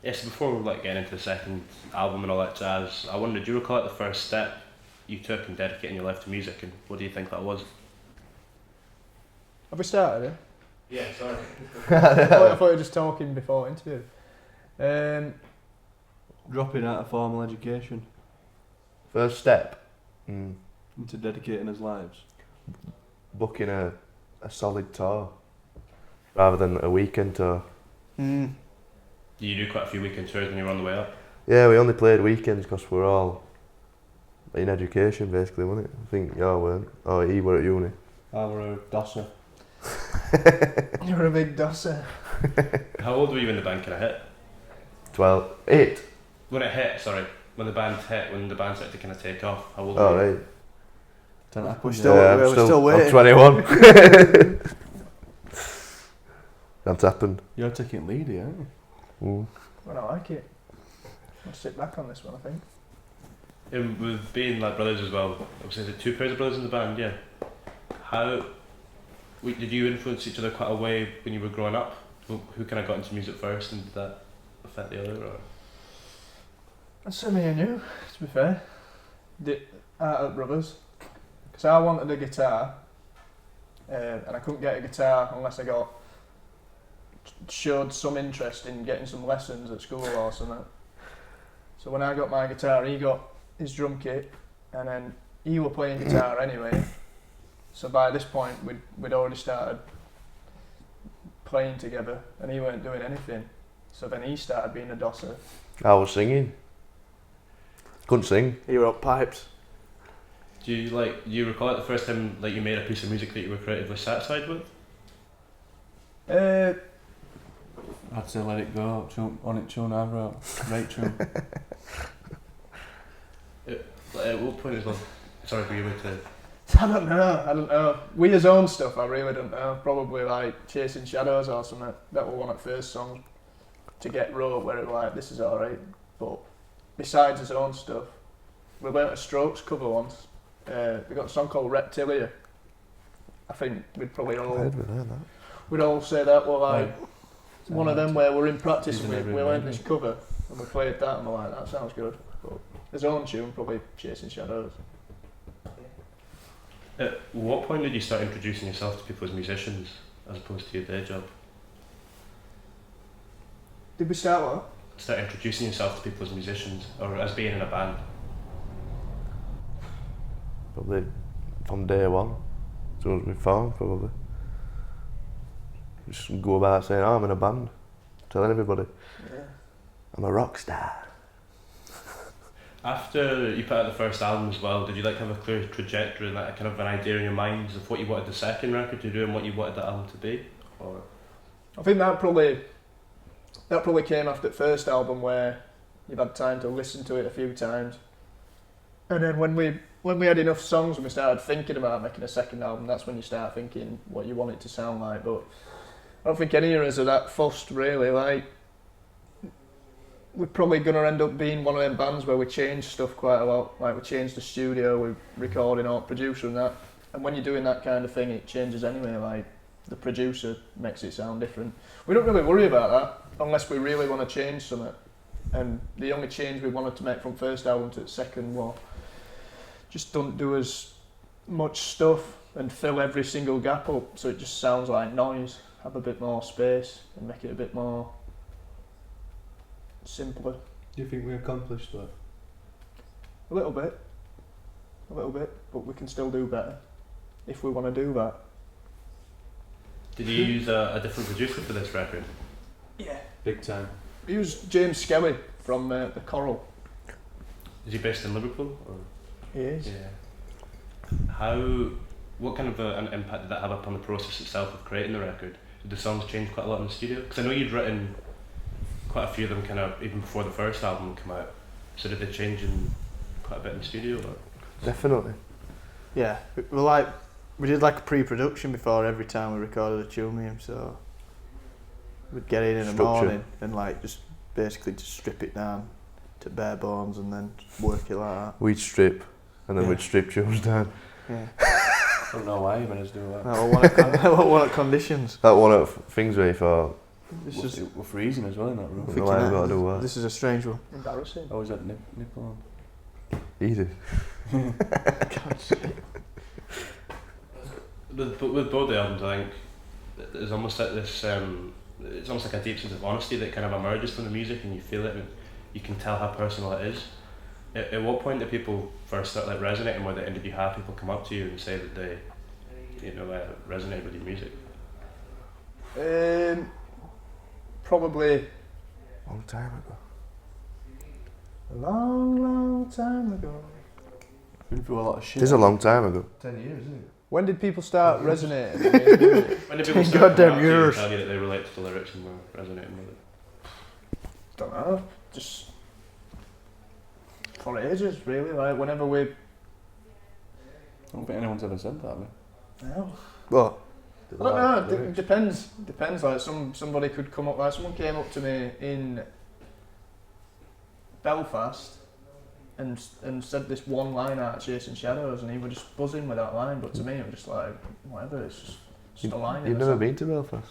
Yes, before like getting into the second album and all that jazz, I wondered, do you recall the first step you took in dedicating your life to music, and what do you think that was? Have we started? Yeah, sorry. I thought you were just talking before interview. Dropping out of formal education First step, into dedicating his lives. booking a solid tour rather than a weekend tour. You do quite a few weekend tours when you were on the way up. Yeah, we only played weekends because we're all in education basically, wasn't it? I think y'all weren't. Oh, he were at uni. I were a dosser. You're a big dosser. How old were you when the band kind of hit? 8. When it hit, sorry. When the band hit, when the band started to kind of take off, how old Oh, were you? right. Don't happen We're yet. still- Yeah, we're still waiting. I'm 21. That's happened. You're taking lead here, aren't you? Well, I like it. I'll sit back on this one, I think. And with being like brothers as well, obviously there's 2 pairs of brothers in the band, yeah. How did you influence each other quite a way when you were growing up? Who kind of got into music first, and did that affect the other? Or? I'd say me and you, to be fair. Our brothers. Because I wanted a guitar, and I couldn't get a guitar unless I showed some interest in getting some lessons at school or something. So when I got my guitar, he got his drum kit, and then he was playing guitar anyway. So by this point, we'd already started playing together, and he weren't doing anything. So then he started being a dosser. I was singing. Couldn't sing. You were up pipes. Do you recall it the first time like you made a piece of music that you were creatively satisfied with? I'd say Let It Go, on it tune I wrote. Great tune. At what point as well? Sorry for you to. I don't know. We his own stuff, I really don't know. Probably like Chasing Shadows or something. That was one of the first songs to get wrote where it was like, this is alright. But besides his own stuff, we learnt a Strokes cover once. We got a song called Reptilia. I think we'd probably we'd all say that well like one of them where we're in practice and we learnt this cover and we played that and we're like, that sounds good. But his own tune, probably Chasing Shadows. At what point did you start introducing yourself to people as musicians as opposed to your day job? Did we start what? Start introducing yourself to people as musicians or as being in a band? Probably from day one. As soon as we found, probably. Just go about saying, oh, I'm in a band. Telling everybody. Yeah. I'm a rock star. After you put out the first album as well, did you like have a clear trajectory and like kind of an idea in your minds of what you wanted the second record to do and what you wanted the album to be? Or I think that probably came after the first album where you've had time to listen to it a few times. And then when we had enough songs and we started thinking about making a second album, that's when you start thinking what you want it to sound like. But I don't think any of us are that fussed really. Like, we're probably going to end up being one of them bands where we change stuff quite a lot. Like we change the studio, we're recording or producer and that. And when you're doing that kind of thing, it changes anyway. Like the producer makes it sound different. We don't really worry about that unless we really want to change something. And the only change we wanted to make from first album to the second was just don't do as much stuff and fill every single gap up so it just sounds like noise. Have a bit more space and make it a bit more simpler. Do you think we accomplished that? A little bit, but we can still do better if we want to do that. did you use a different producer for this record? Yeah. Big time. We used James Skelly from the Coral. Is he based in Liverpool? Or? He is. Yeah. What kind of an impact did that have upon the process itself of creating the record? Did the songs change quite a lot in the studio? Because I know you'd written quite a few of them kind of even before the first album came out. So did they change in quite a bit in the studio? Or? Definitely. Yeah, we did like a pre-production before every time we recorded a tune with him, so we'd get in the Structure. morning and like just basically just strip it down to bare bones and then work it like that. We'd strip, and then Yeah. we'd strip tunes down. Yeah. I don't know why you made us do that. What conditions? That one of things where you thought, We're freezing as well in that room. I don't know why I've got to do what. This is a strange one. Embarrassing. I was at nipple on. Easy. But with both the albums, I think there's almost like this. It's almost like a deep sense of honesty that kind of emerges from the music, and you feel it, and you can tell how personal it is. At what point did people first start like resonating with it, and did you have people come up to you and say that they, resonate with your music? Probably Long time ago. a long time ago. Been through a lot of shit. It's a long time ago. 10 years, isn't it? When did people start resonating? When did people 10 start goddamn coming up to you and years. tell you that they relate to the lyrics and were resonating with it? Don't know. Just for ages, really. Like whenever we. I don't think anyone's ever said that, man. No. What? I don't know. It depends. Depends. Like somebody could come up. Like someone came up to me in Belfast and said this one line out of Chasing Shadows, and he was just buzzing with that line. But to me, it was just like whatever. It's just a line. You've never been to Belfast?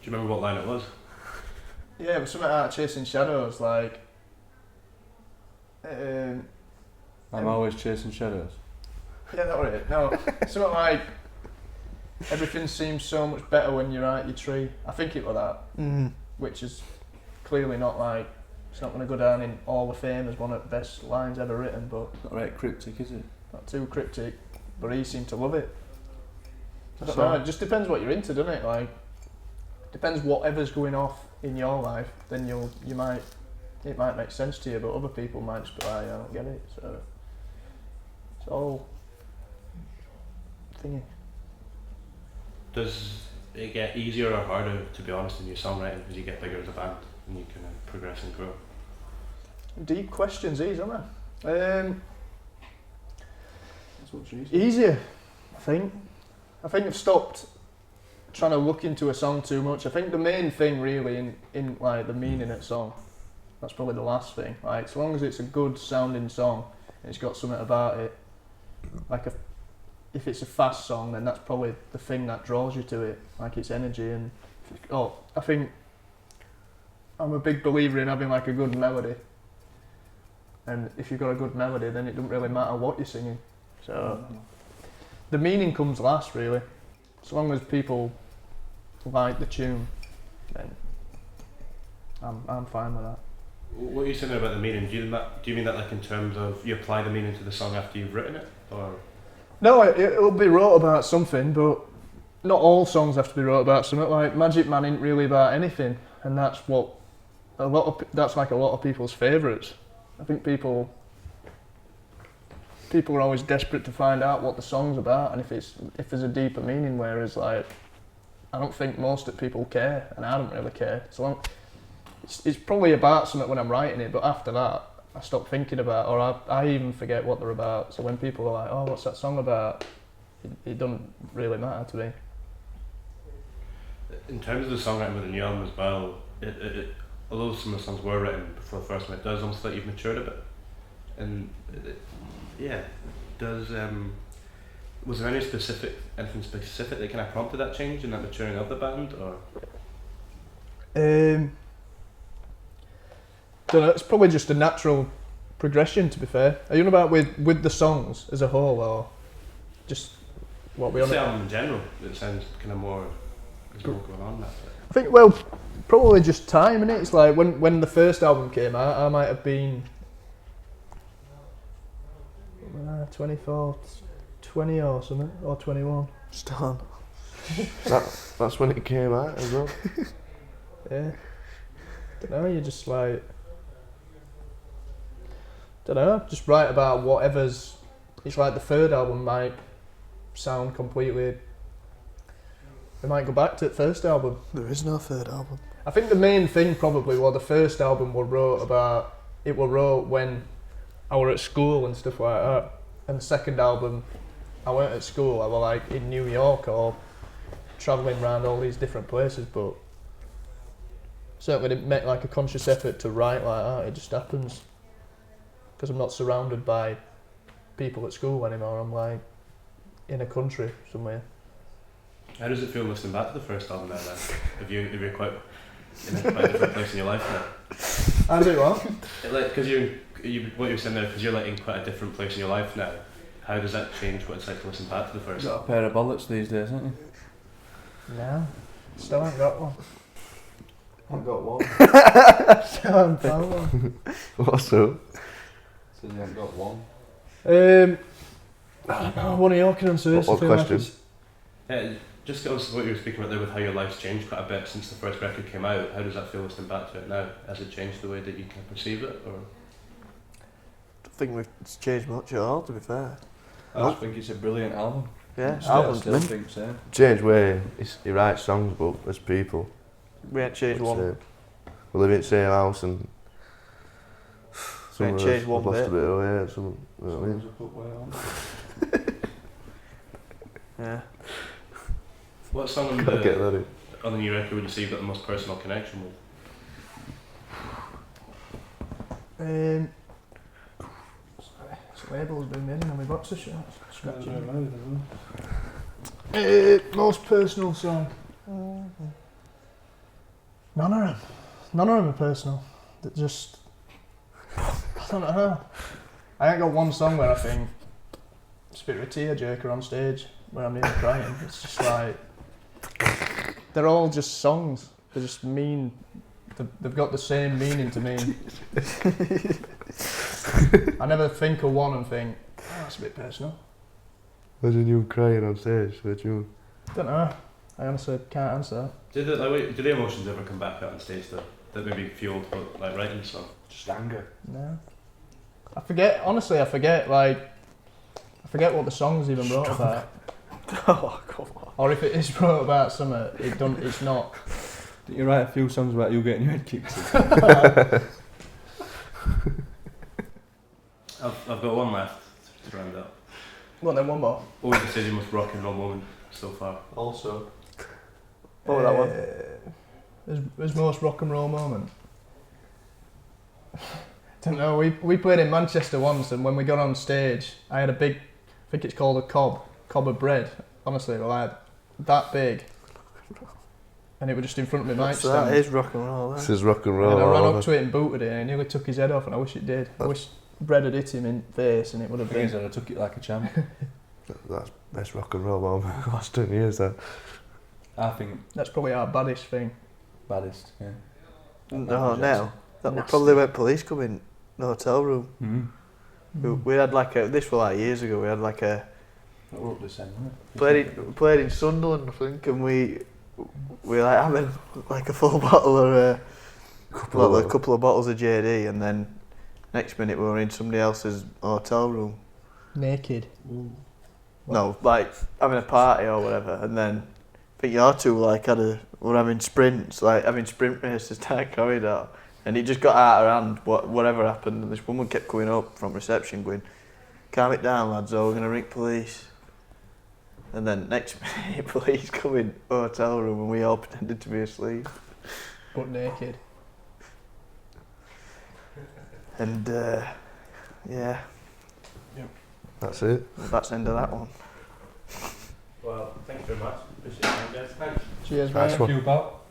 Do you remember what line it was? Yeah, it was something out of Chasing Shadows, like. I'm always chasing shadows. Yeah, that was it. No, something like everything seems so much better when you're at your tree. I think it was that, Mm. which is clearly not like it's not going to go down in Hall of Fame as one of the best lines ever written, but Not right cryptic, is it? not too cryptic. But he seemed to love it. I don't So- know. It just depends what you're into, doesn't it? Like, depends whatever's going off in your life. Then it might make sense to you, but other people might just be like, I don't get it. So it's all thingy. Does it get easier or harder, to be honest, in your songwriting as you get bigger as a band and you kind of progress and grow? Deep questions, these, aren't they? That's what she said. Easier, I think. I think I've stopped trying to look into a song too much. I think the main thing really in like the meaning of the song, that's probably the last thing. Like as long as it's a good sounding song and it's got something about it, like if it's a fast song, then that's probably the thing that draws you to it, like its energy. And I think I'm a big believer in having like a good melody. And if you've got a good melody, then it doesn't really matter what you're singing. So the meaning comes last, really. As long as people like the tune, then I'm fine with that. What are you saying about the meaning? Do you mean that like in terms of you apply the meaning to the song after you've written it, or? No, it'll be wrote about something, but not all songs have to be wrote about something. Like Magic Man ain't really about anything, and that's what that's like a lot of people's favourites. I think people are always desperate to find out what the song's about and if there's a deeper meaning. Whereas like I don't think most of people care, and I don't really care. So it's probably about something when I'm writing it, but after that I stop thinking about, or I even forget what they're about. So when people are like, "Oh, what's that song about?" It doesn't really matter to me. In terms of the songwriting with the new album as well, although some of the songs were written before the first one, it does almost feel like you've matured a bit. And was there anything specific that kind of prompted that change in that maturing of the band, or? Don't know, it's probably just a natural progression, to be fair. Are you on about with the songs as a whole, or just what we on The it? album in general, it sounds kind of more, there's more going on that. I think, well, probably just time, innit? It's like when the first album came out, I might have been 24, 20 or something, or 21. Stan. That's when it came out as well. Yeah. Don't know, you're just like, don't know, just write about whatever's. It's like the third album might sound completely. We might go back to the first album. There is no third album. I think the main thing probably was the first album was wrote about. It was wrote when I were at school and stuff like that. And the second album, I weren't at school. I was like in New York or travelling around all these different places, but certainly didn't make like a conscious effort to write like that. It just happens because I'm not surrounded by people at school anymore. I'm like in a country somewhere. How does it feel listening back to the first album now then? If you're quite in a quite different place in your life now? I do what? Like, because what you're saying there, because you're like in quite a different place in your life now, how does that change what it's like to listen back to the first Got a album? pair of bullets these days, haven't you? No. Still haven't got one. I've got one. Still haven't found one. What's up? Says you haven't got one. I don't know, one of your concerns. What question? Just get us what you were speaking about there with how your life's changed quite a bit since the first record came out. How does that feel listening back to it now? Has it changed the way that you can perceive it, or? I don't think it's changed much at all, to be fair. I just think it's a brilliant album. Yeah, I album's still mint. think so. Change way he writes songs, but as people, We ain't changed it's, one. we live in the same house and some ain't of us changed one have lost bit. a bit of weight. Some, you know what I mean? Songs are put way on. Yeah. What song on Gotta get that in. the new record would you say you've got the most personal connection with? This label's been made on my boxer shorts. Scratching. Most personal song. None of them. None of them are personal. That just. I don't know. I ain't got one song where I think it's a bit of a tearjerker on stage where I'm nearly crying. It's just like they're all just songs. They just mean they've got the same meaning to me. I never think of one and think, oh, that's a bit personal. Imagine you crying on stage for a tune. Don't know. I honestly can't answer that. Do the emotions ever come back out on stage that maybe fueled like writing the song? Just anger. No. I forget what the song's even wrote about. Oh, come on. Or if it is wrote about something, it's not. Didn't you write a few songs about you getting your head kicked in? I've got one left to round up. Well, then one more. What would you say is your most rock and roll moment so far? Also. What was that one? His most rock and roll moment. Don't know. We played in Manchester once, and when we got on stage, I had a big, I think it's called a cob of bread. Honestly, like that big, and it was just in front of my mic stand. That is rock and roll. This is rock and roll. And I ran all up over. to it and booted it, and it nearly took his head off, and I wish it did. I wish bread had hit him in the face, and it would have The thing is been. that I took it like a champ. That's best rock and roll moment the last 10 years. That. I think That's probably our baddest thing. baddest, yeah. No, now. That was Nasty. probably when police come in the hotel room. Mm-hmm. We had like this was like years ago, we had like a, That were up the same, wasn't it? played in Sunderland, I think, and we like having like a full bottle of, a couple of bottles of JD, and then next minute we were in somebody else's hotel room. Naked. No, like having a party or whatever, and then I think your two like were having sprints, like having sprint races down the corridor, and it just got out of hand. Whatever happened, and this woman kept coming up from reception, going, "Calm it down, lads, or we're gonna ring police." And then next minute, police come in hotel room, and we all pretended to be asleep. But naked. And yeah, That's it. that's the end of that one. Well, thank you very much. Appreciate it, guys. Thanks. Cheers, Nice mate. one. Thank you, pal.